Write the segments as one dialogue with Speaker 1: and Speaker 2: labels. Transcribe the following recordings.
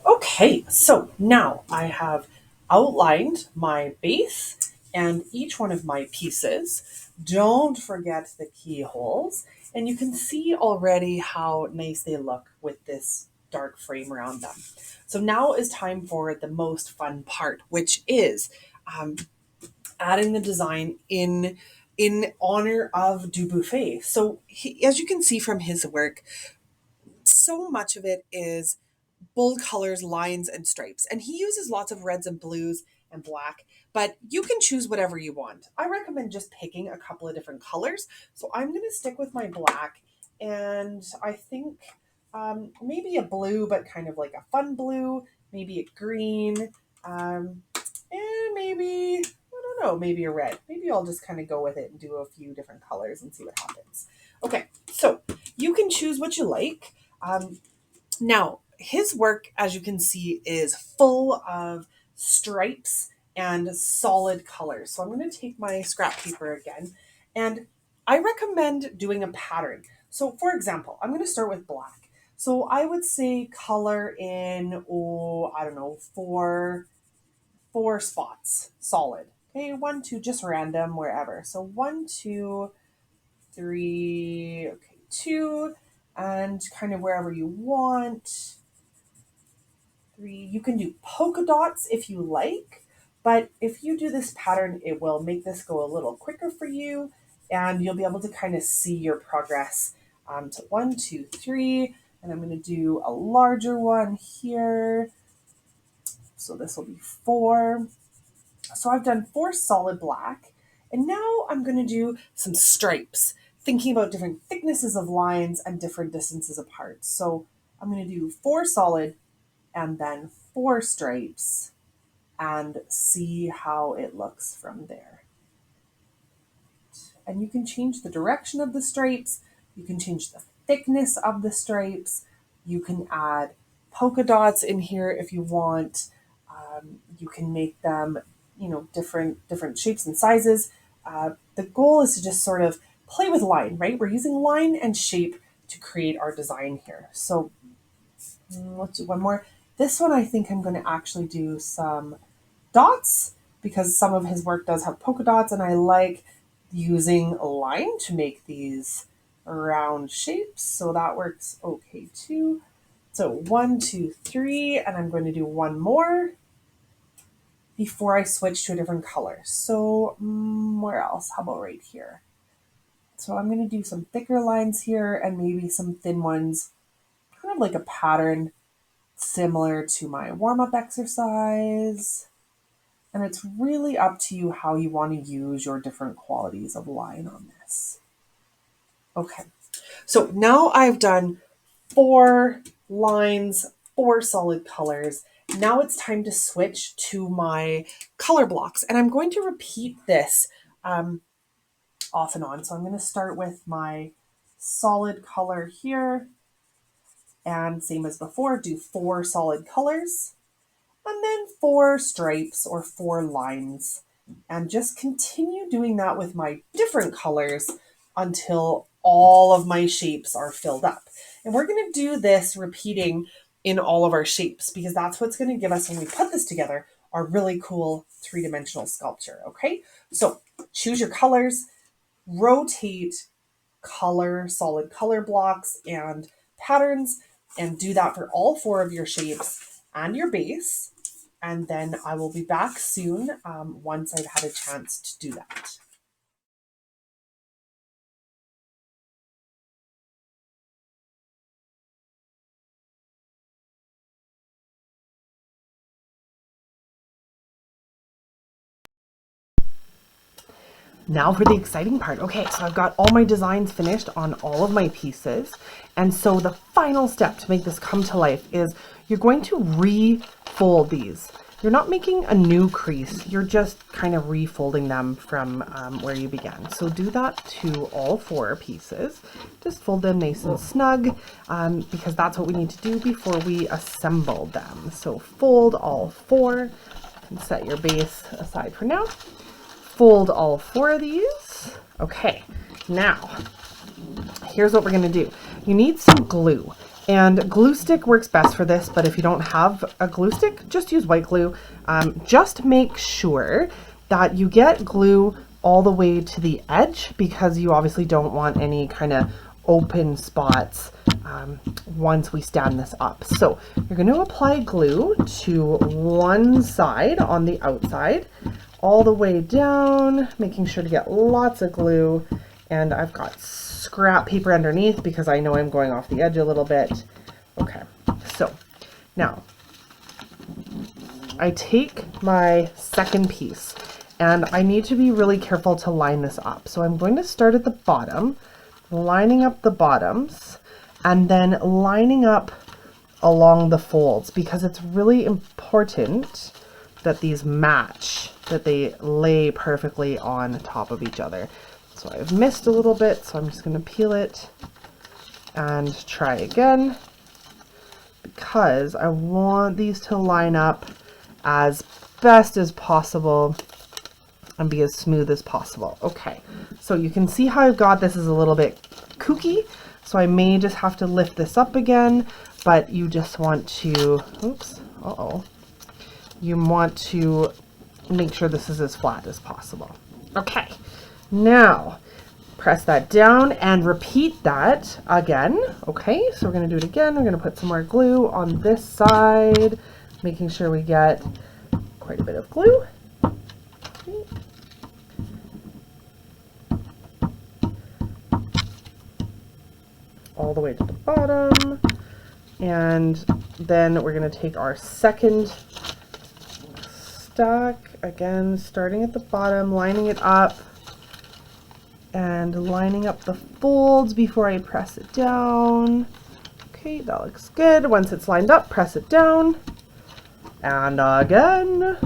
Speaker 1: Okay, so now I have outlined my base and each one of my pieces. Don't forget the keyholes. And you can see already how nice they look with this dark frame around them. So now is time for the most fun part, which is um, adding the design in honor of Dubuffet. So as you can see from his work, so much of it is bold colors, lines, and stripes. And he uses lots of reds and blues and black, but you can choose whatever you want. I recommend just picking a couple of different colors. So I'm going to stick with my black, and I think maybe a blue, but kind of like a fun blue, maybe a green, um, and maybe, I don't know, maybe a red. Maybe I'll just kind of go with it and do a few different colors and see what happens. Okay, so you can choose what you like. Now, his work, as you can see, is full of stripes and solid colors. So I'm going to take my scrap paper again, and I recommend doing a pattern. So for example, I'm going to start with black. So I would say color in, oh, I don't know, four spots, solid. Okay, one, two, just random, wherever. So one, two, three, okay, two, and kind of wherever you want. Three. You can do polka dots if you like, but if you do this pattern, it will make this go a little quicker for you, and you'll be able to kind of see your progress to one, two, three, and I'm going to do a larger one here. So this will be four. So I've done four solid black, and now I'm going to do some stripes, thinking about different thicknesses of lines and different distances apart. So I'm going to do four solid and then four stripes and see how it looks from there. And you can change the direction of the stripes, you can change the thickness of the stripes, you can add polka dots in here if you want. You can make them, different shapes and sizes. The goal is to just sort of play with line, right? We're using line and shape to create our design here. So let's do one more. This one, I think I'm going to actually do some dots because some of his work does have polka dots, and I like using a line to make these round shapes. So that works okay too. So one, two, three, and I'm going to do one more before I switch to a different color. So where else? How about right here? So I'm going to do some thicker lines here and maybe some thin ones, kind of like a pattern similar to my warm-up exercise. And it's really up to you how you want to use your different qualities of line on this. Okay, so now I've done four lines, four solid colors. Now it's time to switch to my color blocks. And I'm going to repeat this off and on. So I'm going to start with my solid color here. And same as before, do four solid colors. And then four stripes or four lines, and just continue doing that with my different colors until all of my shapes are filled up. And we're going to do this repeating in all of our shapes because that's what's going to give us, when we put this together, our really cool three-dimensional sculpture. Okay, so choose your colors, rotate color, solid color blocks and patterns, and do that for all four of your shapes and your base. And then I will be back soon once I've had a chance to do that. Now for the exciting part. Okay, so I've got all my designs finished on all of my pieces. And so the final step to make this come to life is you're going to refold these. You're not making a new crease, you're just kind of refolding them from where you began. So do that to all four pieces. Just fold them nice and snug because that's what we need to do before we assemble them. So fold all four and set your base aside for now. Fold all four of these. Okay, now here's what we're going to do. You need some glue. And glue stick works best for this, but if you don't have a glue stick, just use white glue. Just make sure that you get glue all the way to the edge, because you obviously don't want any kind of open spots once we stand this up. So you're going to apply glue to one side on the outside, all the way down, making sure to get lots of glue. And I've got scrap paper underneath because I know I'm going off the edge a little bit. Okay, so now I take my second piece and I need to be really careful to line this up. So I'm going to start at the bottom, lining up the bottoms, and then lining up along the folds, because it's really important that these match, that they lay perfectly on top of each other. So I've missed a little bit, so I'm just going to peel it and try again, because I want these to line up as best as possible and be as smooth as possible. Okay, so you can see how I've got this is a little bit kooky, so I may just have to lift this up again, but you just want to, oops, you want to make sure this is as flat as possible. Okay, now press that down and repeat that again. Okay, so we're going to do it again. We're going to put some more glue on this side, making sure we get quite a bit of glue. Okay. All the way to the bottom. And then we're going to take our second stack, again starting at the bottom, lining it up, and lining up the folds before I press it down. Okay, that looks good. Once it's lined up, press it down. And again,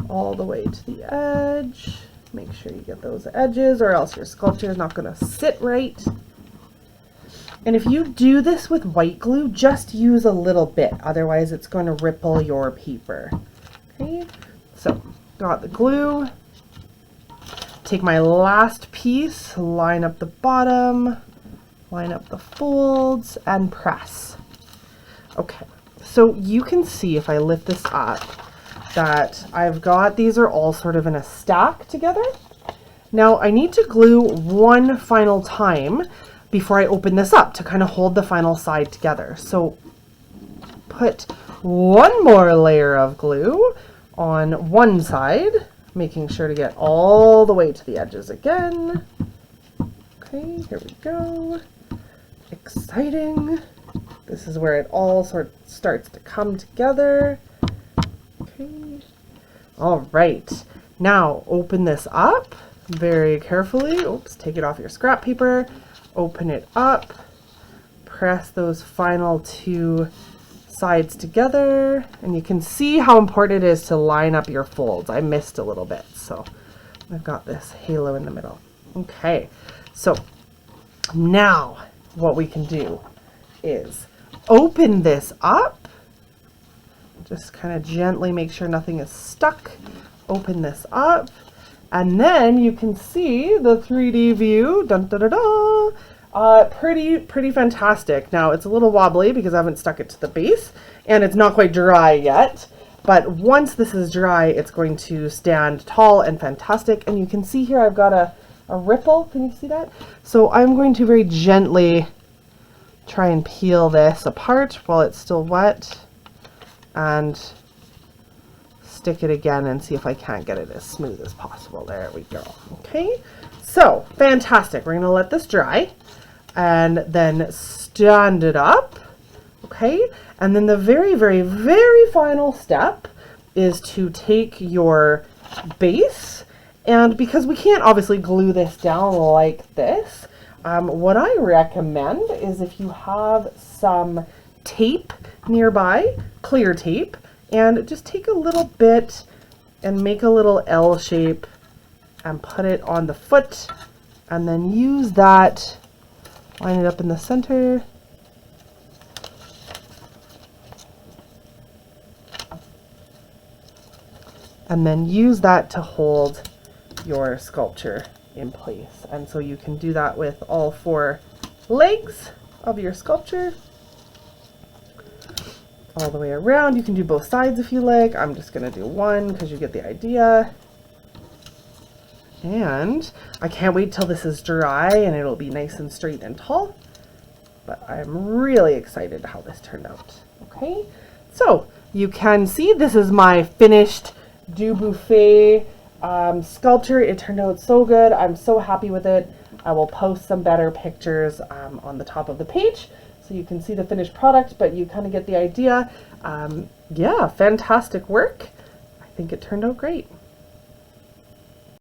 Speaker 1: all the way to the edge. Make sure you get those edges, or else your sculpture is not going to sit right. And if you do this with white glue, just use a little bit, otherwise it's going to ripple your paper. Okay, so got the glue. Take my last piece, line up the bottom, line up the folds, and press. Okay, so you can see if I lift this up that I've got, these are all sort of in a stack together. Now I need to glue one final time before I open this up to kind of hold the final side together. So put one more layer of glue on one side, making sure to get all the way to the edges again. Okay, here we go. Exciting. This is where it all sort of starts to come together. Okay. All right. Now open this up very carefully. Oops, take it off your scrap paper. Open it up. Press those final two sides together, and you can see how important it is to line up your folds. I missed a little bit, so I've got this halo in the middle. Okay, so now what we can do is open this up. Just kind of gently make sure nothing is stuck. Open this up, and then you can see the 3D view. Dun, da, da, da. Pretty fantastic. Now it's a little wobbly because I haven't stuck it to the base and it's not quite dry yet, but once this is dry it's going to stand tall and fantastic. And you can see here I've got a ripple. Can you see that? So I'm going to very gently try and peel this apart while it's still wet and stick it again and see if I can't get it as smooth as possible. There we go. Okay, so fantastic. We're going to let this dry and then stand it up. Okay, and then the very final step is to take your base, and because we can't obviously glue this down like this, what I recommend is if you have some tape nearby, clear tape, and just take a little bit and make a little L shape and put it on the foot, and then use that, line it up in the center, and then use that to hold your sculpture in place. And so you can do that with all four legs of your sculpture all the way around. You can do both sides if you like. I'm just going to do one because you get the idea. And I can't wait till this is dry and it'll be nice and straight and tall. But I'm really excited how this turned out. Okay, so you can see this is my finished Dubuffet sculpture. It turned out so good. I'm so happy with it. I will post some better pictures on the top of the page so you can see the finished product, but you kind of get the idea. Yeah, fantastic work. I think it turned out great.